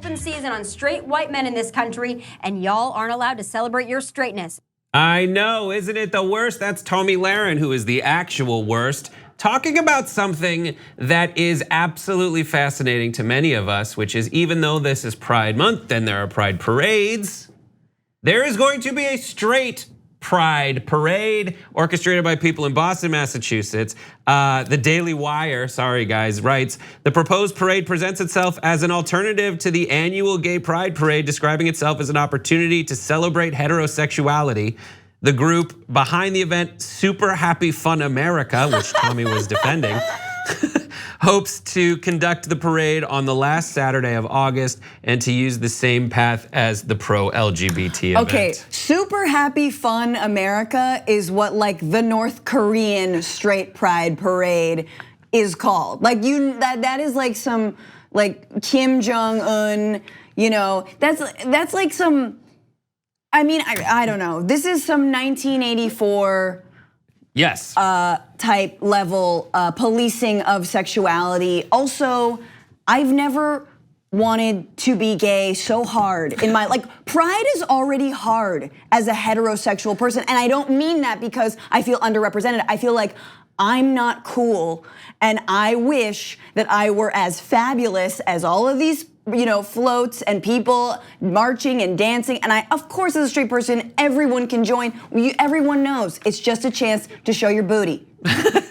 open season on straight white men in this country, and y'all aren't allowed to celebrate your straightness. I know, isn't it the worst? That's Tomi Lahren, who is the actual worst, talking about something that is absolutely fascinating to many of us, which is even though this is Pride Month and there are Pride parades, there is going to be a straight Pride parade orchestrated by people in Boston, Massachusetts. The Daily Wire, sorry guys, writes, the proposed parade presents itself as an alternative to the annual gay pride parade, describing itself as an opportunity to celebrate heterosexuality. The group behind the event, Super Happy Fun America, which Tomi was defending, hopes to conduct the parade on the last Saturday of August and to use the same path as the pro-LGBT event. Okay, Super Happy Fun America is what like the North Korean straight pride parade is called. Like that is like some like Kim Jong-un, you know, that's like some, I mean, I don't know. This is some 1984 yes. Type level policing of sexuality. Also, I've never wanted to be gay so hard in my, like pride is already hard as a heterosexual person. And I don't mean that because I feel underrepresented. I feel like I'm not cool and I wish that I were as fabulous as all of these, you know, floats and people marching and dancing. And I, of course, as a straight person, everyone can join. Everyone knows it's just a chance to show your booty.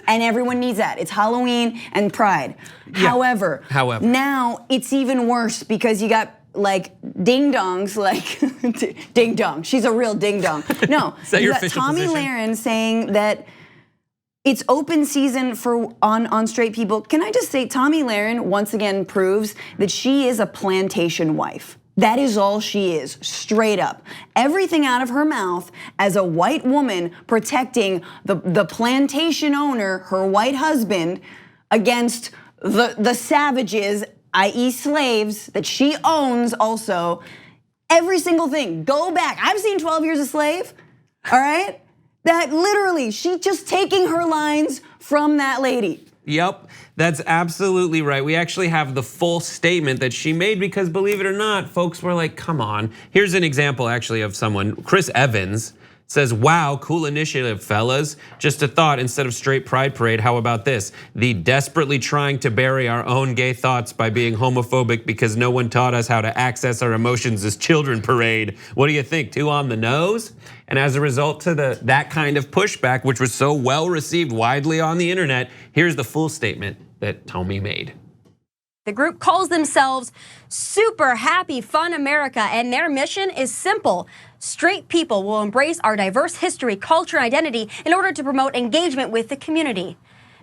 And everyone needs that. It's Halloween and Pride. Yeah. However, now it's even worse because you got like ding dongs, like ding dong. She's a real ding dong. No, is that you your got official Tomi position? Lahren saying that it's open season for on straight people. Can I just say, Tomi Lahren once again proves that she is a plantation wife. That is all she is, straight up. Everything out of her mouth as a white woman protecting the plantation owner, her white husband, against the savages, i.e. slaves, that she owns also. Every single thing, go back. I've seen 12 Years a Slave, all right? That literally, she's just taking her lines from that lady. Yep, that's absolutely right. We actually have the full statement that she made because believe it or not, folks were like, come on. Here's an example actually of someone, Chris Evans, says, wow, cool initiative, fellas. Just a thought, instead of straight pride parade, how about this? The desperately trying to bury our own gay thoughts by being homophobic because no one taught us how to access our emotions as children parade. What do you think, too on the nose? And as a result to that kind of pushback, which was so well received widely on the internet, here's the full statement that Tomi made. The group calls themselves Super Happy Fun America, and their mission is simple. Straight people will embrace our diverse history, culture, and identity in order to promote engagement with the community.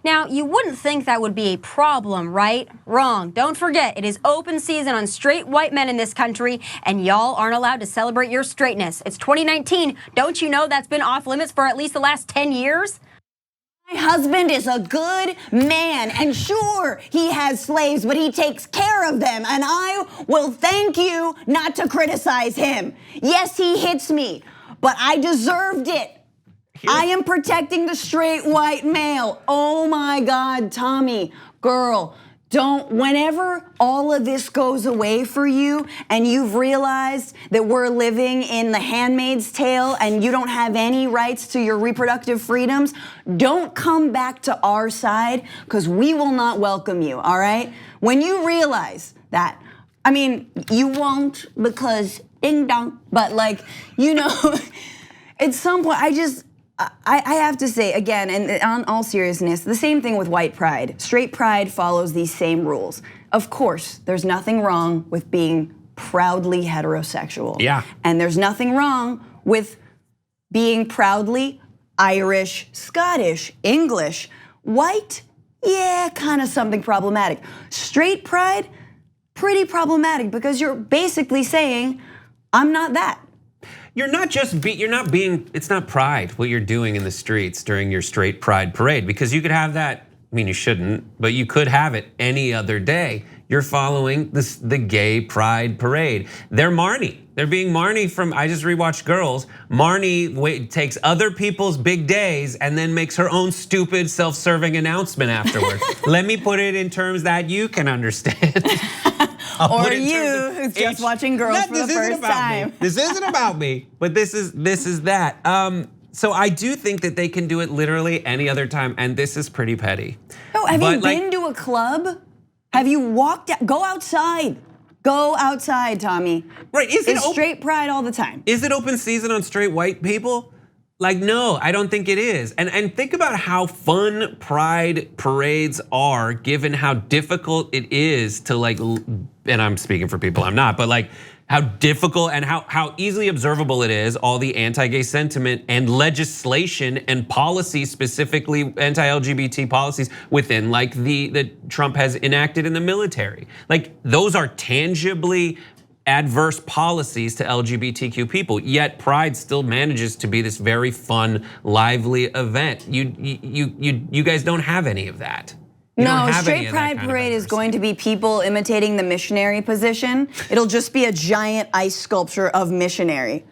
Now, you wouldn't think that would be a problem, right? Wrong. Don't forget, it is open season on straight white men in this country, and y'all aren't allowed to celebrate your straightness. It's 2019. Don't you know that's been off limits for at least the last 10 years? My husband is a good man, and sure, he has slaves, but he takes care of them, and I will thank you not to criticize him. Yes, he hits me, but I deserved it. I am protecting the straight white male. Oh my God, Tomi, girl, whenever all of this goes away for you and you've realized that we're living in the Handmaid's Tale and you don't have any rights to your reproductive freedoms, don't come back to our side because we will not welcome you, all right? When you realize that, I mean, you won't because ding dong, but like, you know, at some point I have to say again, and on all seriousness, the same thing with white pride. Straight pride follows these same rules. Of course, there's nothing wrong with being proudly heterosexual. Yeah. And there's nothing wrong with being proudly Irish, Scottish, English. White, yeah, kind of something problematic. Straight pride, pretty problematic because you're basically saying, I'm not that. You're not being, it's not pride what you're doing in the streets during your straight pride parade because you could have that, I mean you shouldn't, but you could have it any other day. you're following the gay pride parade. They're Marnie. They're being Marnie from, I just rewatched Girls. Marnie takes other people's big days and then makes her own stupid self-serving announcement afterward. Let me put it in terms that you can understand. Or you who's just watching Girls for the first time. This isn't about me, but this is that. So I do think that they can do it literally any other time, and this is pretty petty. No, have you been to a club? Have you walked out? Go outside. Go outside, Tommy. Right, it's straight pride all the time. Is it open season on straight white people? Like, no, I don't think it is. And think about how fun pride parades are, given how difficult it is to like, and I'm speaking for people I'm not, but like how difficult and how easily observable it is, all the anti-gay sentiment and legislation and policy, specifically anti-LGBT policies within like that Trump has enacted in the military. Like those are tangibly adverse policies to LGBTQ people, yet Pride still manages to be this very fun, lively event. You guys don't have any of that. No, straight pride parade is going to be people imitating the missionary position. It'll just be a giant ice sculpture of missionary.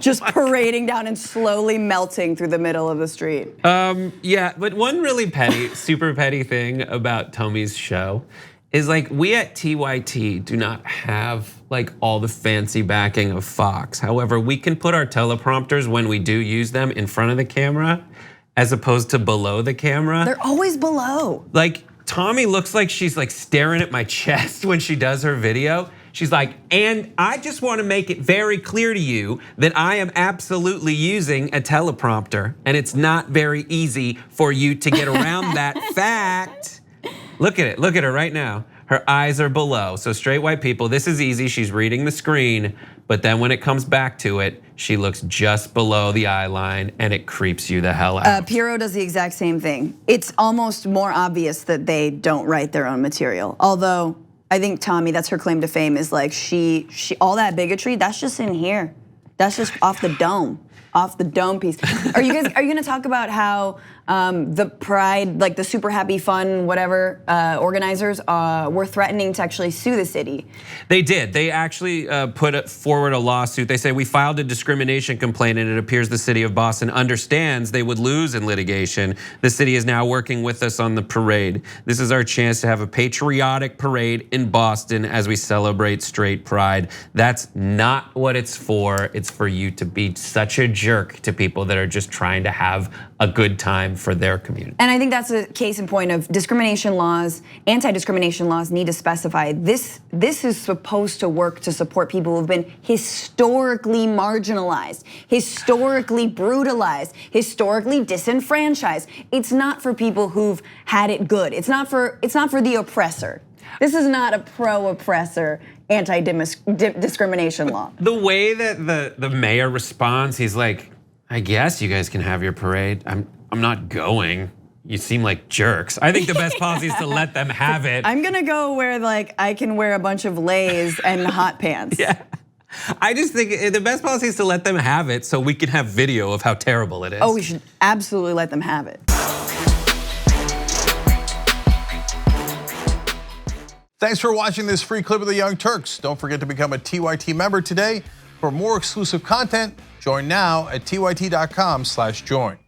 Just parading down and slowly melting through the middle of the street. Yeah, but one really petty, super petty thing about Tomi's show is like we at TYT do not have like all the fancy backing of Fox. However, we can put our teleprompters when we do use them in front of the camera as opposed to below the camera. They're always below. Like Tomi looks like she's like staring at my chest when she does her video. She's like, and I just wanna make it very clear to you that I am absolutely using a teleprompter and it's not very easy for you to get around that fact. Look at it, look at her right now. Her eyes are below. So straight white people, this is easy, she's reading the screen, but then when it comes back to it, she looks just below the eye line and it creeps you the hell out. Piero does the exact same thing. It's almost more obvious that they don't write their own material. Although, I think Tomi, that's her claim to fame, is like she all that bigotry, that's just in here. That's just off the dome piece. Are you gonna talk about how the Pride, like the super happy fun, whatever, organizers were threatening to actually sue the city? They did. They actually put forward a lawsuit. They say we filed a discrimination complaint and it appears the city of Boston understands they would lose in litigation. The city is now working with us on the parade. This is our chance to have a patriotic parade in Boston as we celebrate straight pride. That's not what it's for. It's for you to be such a jerk to people that are just trying to have a good time for their community. And I think that's a case in point of discrimination laws, anti-discrimination laws need to specify this is supposed to work to support people who've been historically marginalized, historically brutalized, historically disenfranchised. It's not for people who've had it good. It's not for the oppressor. This is not a pro-oppressor anti-discrimination law. The way that the mayor responds, he's like, I guess you guys can have your parade. I'm not going. You seem like jerks. I think the best policy is to let them have it. I'm gonna go where like I can wear a bunch of Lays and hot pants. Yeah. I just think the best policy is to let them have it so we can have video of how terrible it is. Oh, we should absolutely let them have it. Thanks for watching this free clip of the Young Turks. Don't forget to become a TYT member today. For more exclusive content, join now at tyt.com/join.